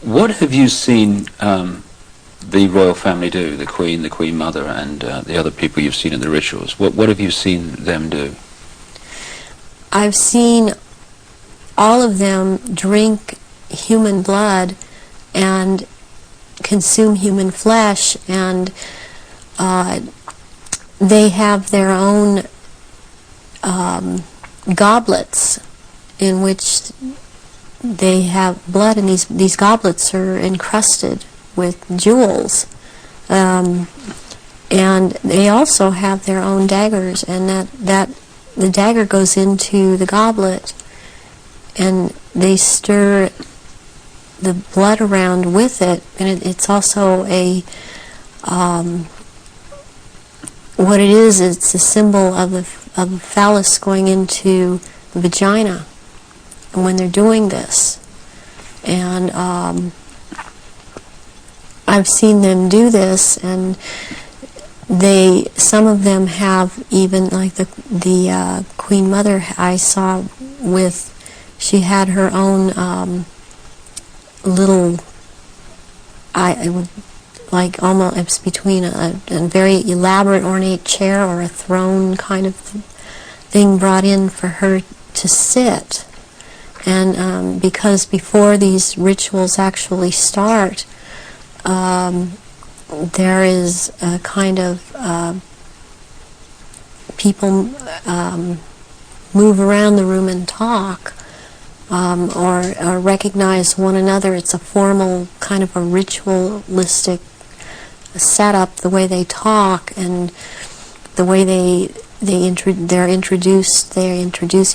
What have you seen the royal family do, the Queen Mother, and the other people you've seen in the rituals? What have you seen them do? I've seen all of them drink human blood and consume human flesh, and they have their own goblets in which they have blood, and these goblets are encrusted with jewels, and they also have their own daggers, and that the dagger goes into the goblet, and they stir the blood around with it, and it's also a what it is. It's a symbol of the phallus going into the vagina, and when they're doing this, and I've seen them do this, and some of them have even, like the Queen Mother I saw with, she had her own little, it would, like almost, it's between a very elaborate ornate chair or a throne kind of thing brought in for her to sit. And because before these rituals actually start, there is a kind of people move around the room and talk, or recognize one another. It's a formal kind of a ritualistic setup, the way they talk and the way they introduce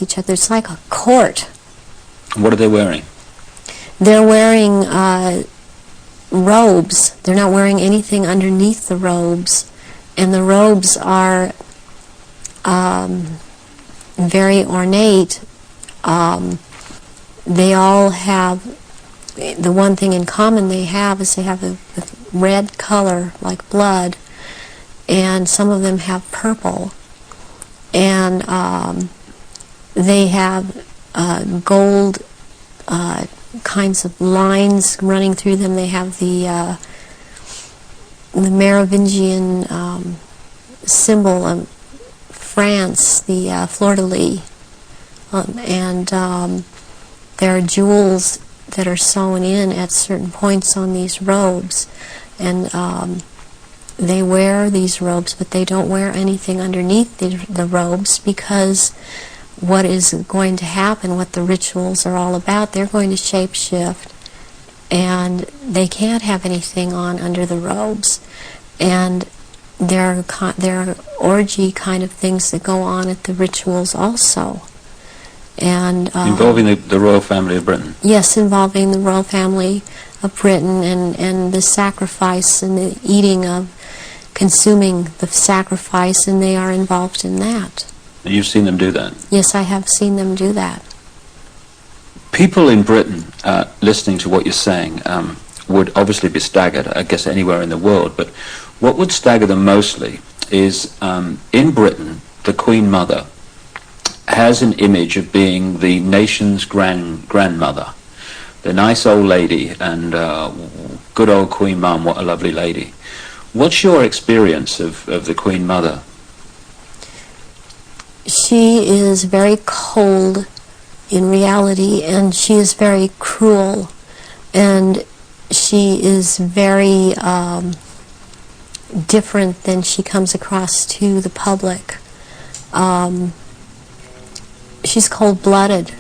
each other. It's like a court. What are they wearing? They're wearing robes. They're not wearing anything underneath the robes, and the robes are very ornate. They all have, the one thing in common they have is they have a red color like blood, and some of them have purple, and they have gold kinds of lines running through them. They have the Merovingian symbol of France, the fleur-de-lis, and there are jewels that are sewn in at certain points on these robes, and they wear these robes, but they don't wear anything underneath the robes, because what is going to happen, what the rituals are all about, they're going to shape-shift, and they can't have anything on under the robes. And there are orgy kind of things that go on at the rituals also. And involving the royal family of Britain? Yes, involving the royal family of Britain, and the sacrifice and the eating of, consuming the sacrifice, and they are involved in that. You've seen them do that? Yes, I have seen them do that. People in Britain, listening to what you're saying, would obviously be staggered, I guess anywhere in the world, but what would stagger them mostly is, in Britain, the Queen Mother has an image of being the nation's grandmother, the nice old lady, and good old Queen Mum, what a lovely lady. What's your experience of the Queen Mother? She is very cold in reality, and she is very cruel, and she is very different than she comes across to the public. She's cold-blooded.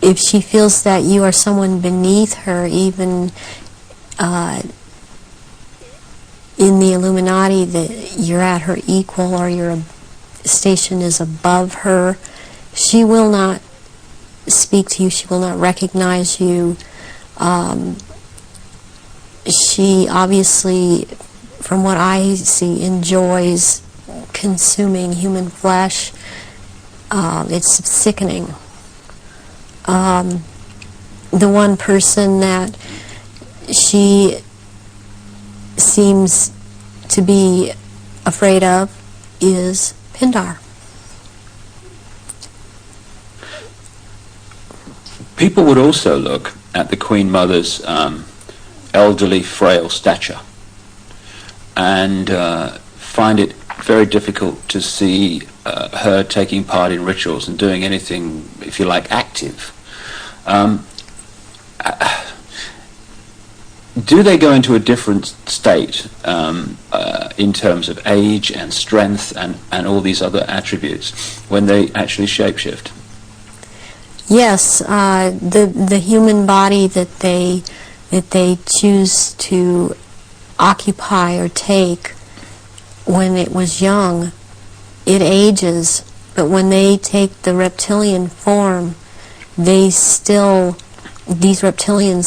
If she feels that you are someone beneath her, even in the Illuminati, that you're at her equal or your station is above her, she will not speak to you, she will not recognize you. She obviously, from what I see, enjoys consuming human flesh. It's sickening. The one person that she seems to be afraid of is Pindar. People would also look at the Queen Mother's elderly, frail stature and find it very difficult to see her taking part in rituals and doing anything, if you like, active. Do they go into a different state in terms of age and strength and all these other attributes when they actually shapeshift? Yes, the human body that they choose to occupy or take when it was young, it ages, but when they take the reptilian form, these reptilians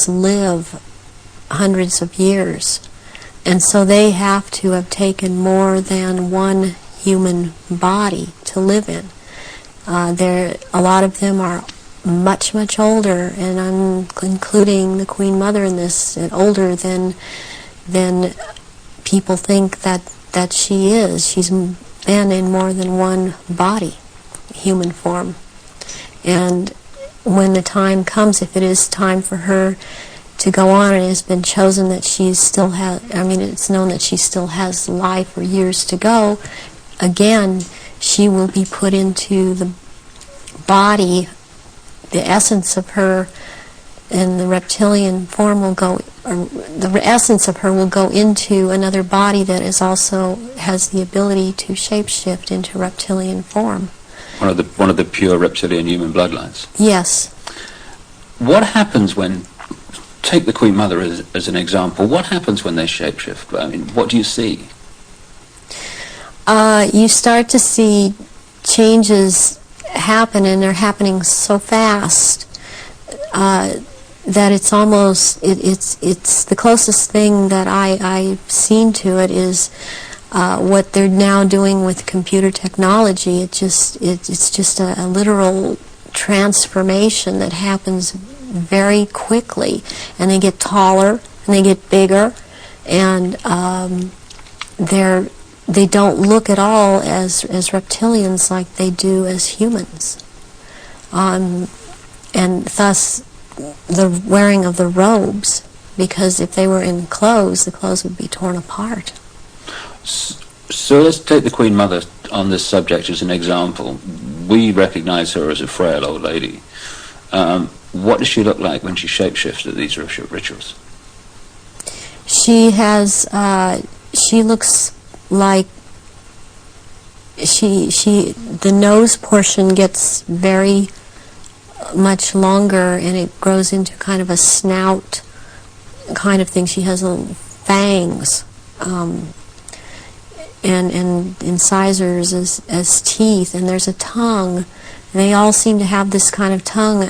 live hundreds of years, and so they have to have taken more than one human body to live in. A lot of them are much, much older, and I'm including the Queen Mother in this, and older than people think that she is. She's been in more than one body, human form. And when the time comes, if it is time for her to go on, and it has been chosen that she still has, it's known that she still has life or years to go, again, she will be put into the body, the essence of her, and the reptilian form will go, or the essence of her will go into another body that is also has the ability to shapeshift into reptilian form. One of the pure reptilian human bloodlines. Yes. What happens when, take the Queen Mother as an example, what happens when they shapeshift? I mean, what do you see? You start to see changes happen, and they're happening so fast that it's almost, it's the closest thing that I've seen to it is what they're now doing with computer technology. It's just a literal transformation that happens very quickly, and they get taller and they get bigger, and they don't look at all as reptilians like they do as humans, and thus the wearing of the robes, because if they were in clothes, the clothes would be torn apart. So let's take the Queen Mother on this subject as an example. We recognize her as a frail old lady. What does she look like when she shapeshifts at these rituals? She looks like the nose portion gets very much longer, and it grows into kind of a snout kind of thing. She has little fangs, and incisors as teeth, and there's a tongue. They all seem to have this kind of tongue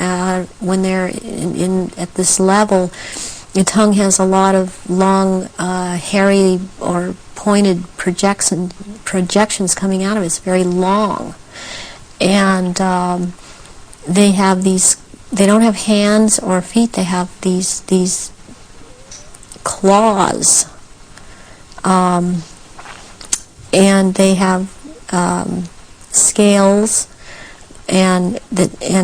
when they're at this level. The tongue has a lot of long, hairy or pointed projections coming out of it. It's very long, and they have these. They don't have hands or feet. They have these claws, and they have scales. And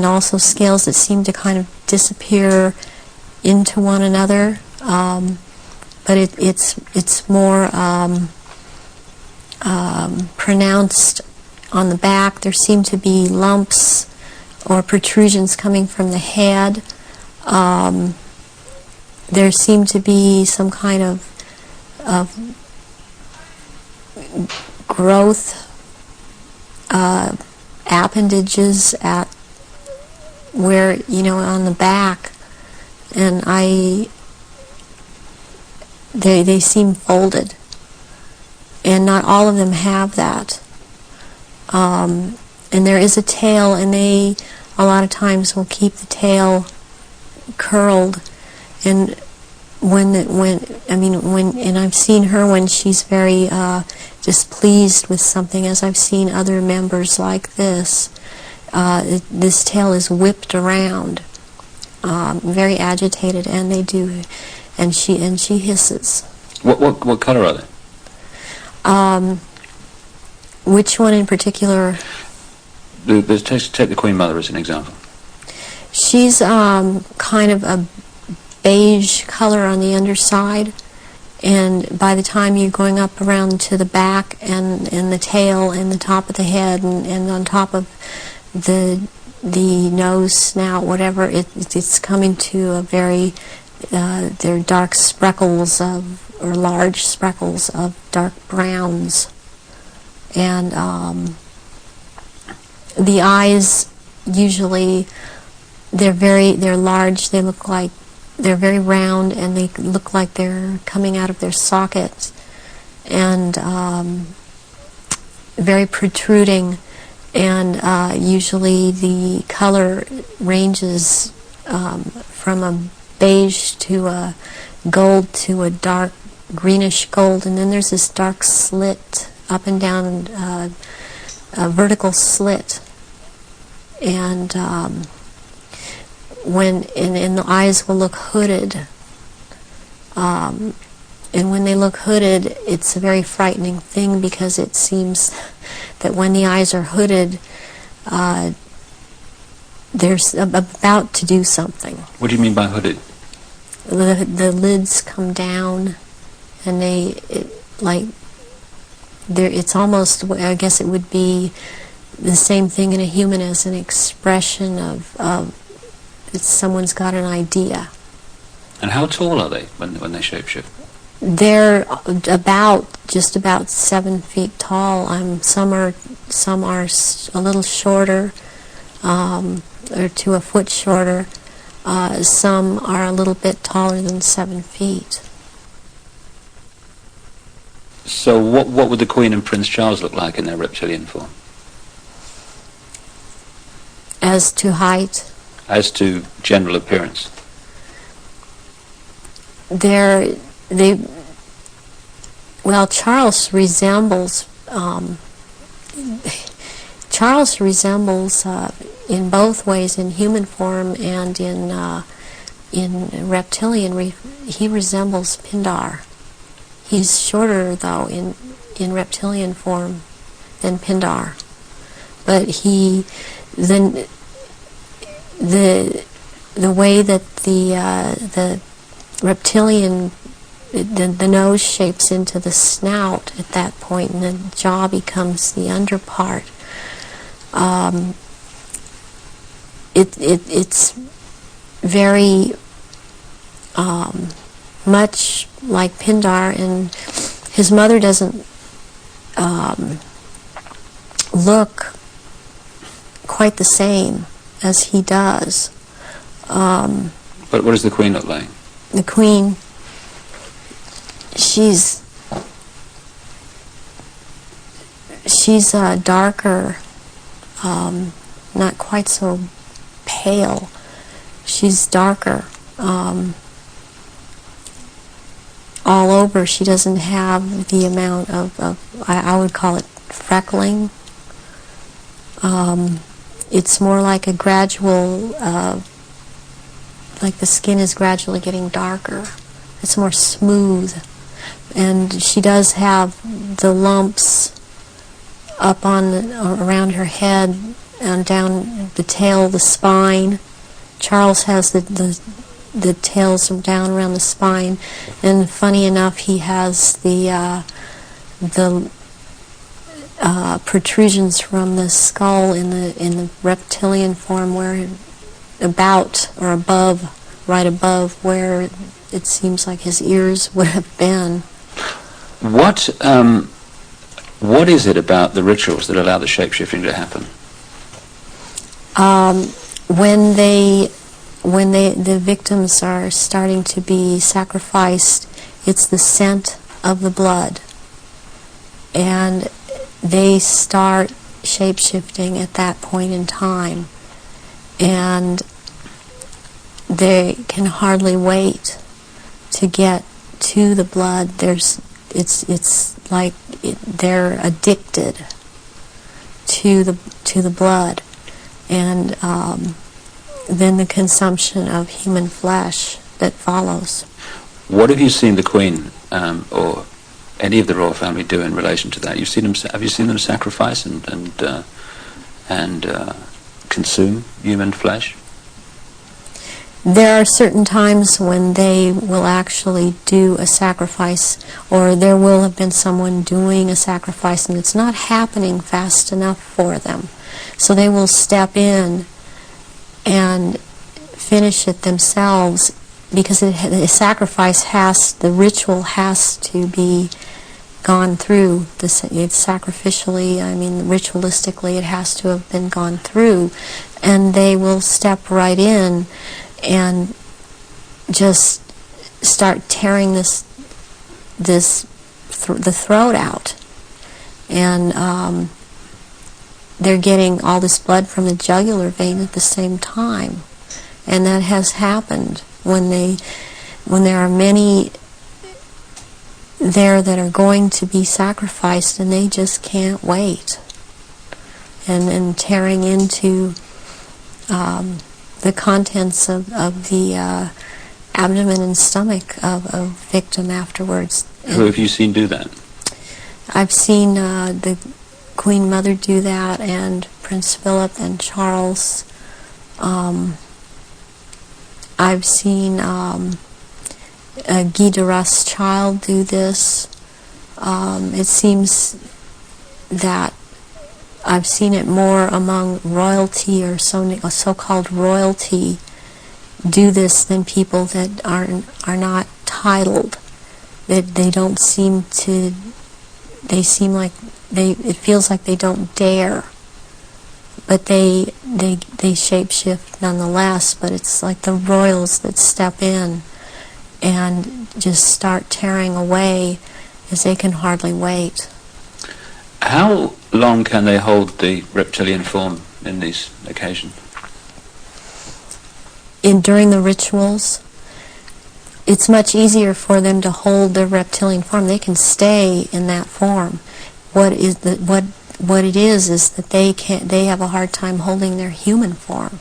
also scales that seem to kind of disappear into one another, but it's more pronounced on the back. There seem to be lumps or protrusions coming from the head. There seem to be some kind of growth. Appendages at where, on the back, and they seem folded, and not all of them have that, and there is a tail, and they a lot of times will keep the tail curled, and when I've seen her when she's very displeased with something, as I've seen other members like this, this tail is whipped around, very agitated, and they do, and she hisses. What color are they? Which one in particular? Let's take the Queen Mother as an example. She's kind of a beige color on the underside, and by the time you're going up around to the back and the tail and the top of the head and on top of the nose, snout, whatever, it's coming to a very, they're dark speckles or large speckles of dark browns. And the eyes, usually, they're large, they look like, they're very round, and they look like they're coming out of their sockets, and very protruding, and usually the color ranges from a beige to a gold to a dark greenish gold, and then there's this dark slit up and down, a vertical slit, and and the eyes will look hooded, and when they look hooded, it's a very frightening thing, because it seems that when the eyes are hooded, they're about to do something. What do you mean by hooded? The lids come down, and it's almost, I guess it would be the same thing in a human as an expression of someone's got an idea. And how tall are they when they shapeshift? They're just about 7 feet tall. Some are a little shorter, or to a foot shorter. Some are a little bit taller than 7 feet. So what would the Queen and Prince Charles look like in their reptilian form? As to height? As to general appearance? Charles resembles in both ways, in human form and in reptilian. He resembles Pindar. He's shorter, though, in reptilian form than Pindar, but the way that the reptilian, the nose shapes into the snout at that point, and the jaw becomes the underpart. It's very much like Pindar, and his mother doesn't look quite the same as he does. But what does the Queen look like? The Queen, she's darker, not quite so pale. She's darker. All over, she doesn't have the amount of I would call it freckling. It's more like a gradual, like the skin is gradually getting darker. It's more smooth. And she does have the lumps up around her head and down the tail, the spine. Charles has the tails down around the spine, and funny enough, he has the protrusions from the skull in the reptilian form, where about or above, right above where it seems like his ears would have been. What is it about the rituals that allow the shapeshifting to happen? When the victims are starting to be sacrificed, it's the scent of the blood, and they start shape-shifting at that point in time, and they can hardly wait to get to the blood. It's like they're addicted to the blood, and then the consumption of human flesh that follows. What have you seen the Queen or any of the royal family do in relation to that? Have you seen them sacrifice and consume human flesh? There are certain times when they will actually do a sacrifice, or there will have been someone doing a sacrifice and it's not happening fast enough for them. So they will step in and finish it themselves, because the sacrifice the ritual has to be gone through. It's sacrificially, I mean ritualistically, it has to have been gone through, and they will step right in and just start tearing the throat out, and they're getting all this blood from the jugular vein at the same time, and that has happened when there are many there that are going to be sacrificed, and they just can't wait, and tearing into the contents of the abdomen and stomach of a victim afterwards. Who have you seen do that? I've seen the Queen Mother do that, and Prince Philip and Charles. I've seen Guy de Rust's child do this. It seems that I've seen it more among royalty, or so-called royalty, do this than people that are not titled. That they don't seem to. They seem like it feels like they don't dare, but they shapeshift nonetheless. But it's like the royals that step in and just start tearing away, as they can hardly wait. How long can they hold the reptilian form in these occasions? During the rituals, it's much easier for them to hold their reptilian form. They can stay in that form. What it is that they have a hard time holding their human form.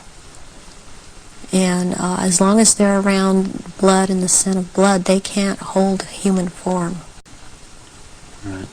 And as long as they're around blood and the scent of blood, they can't hold human form. Right.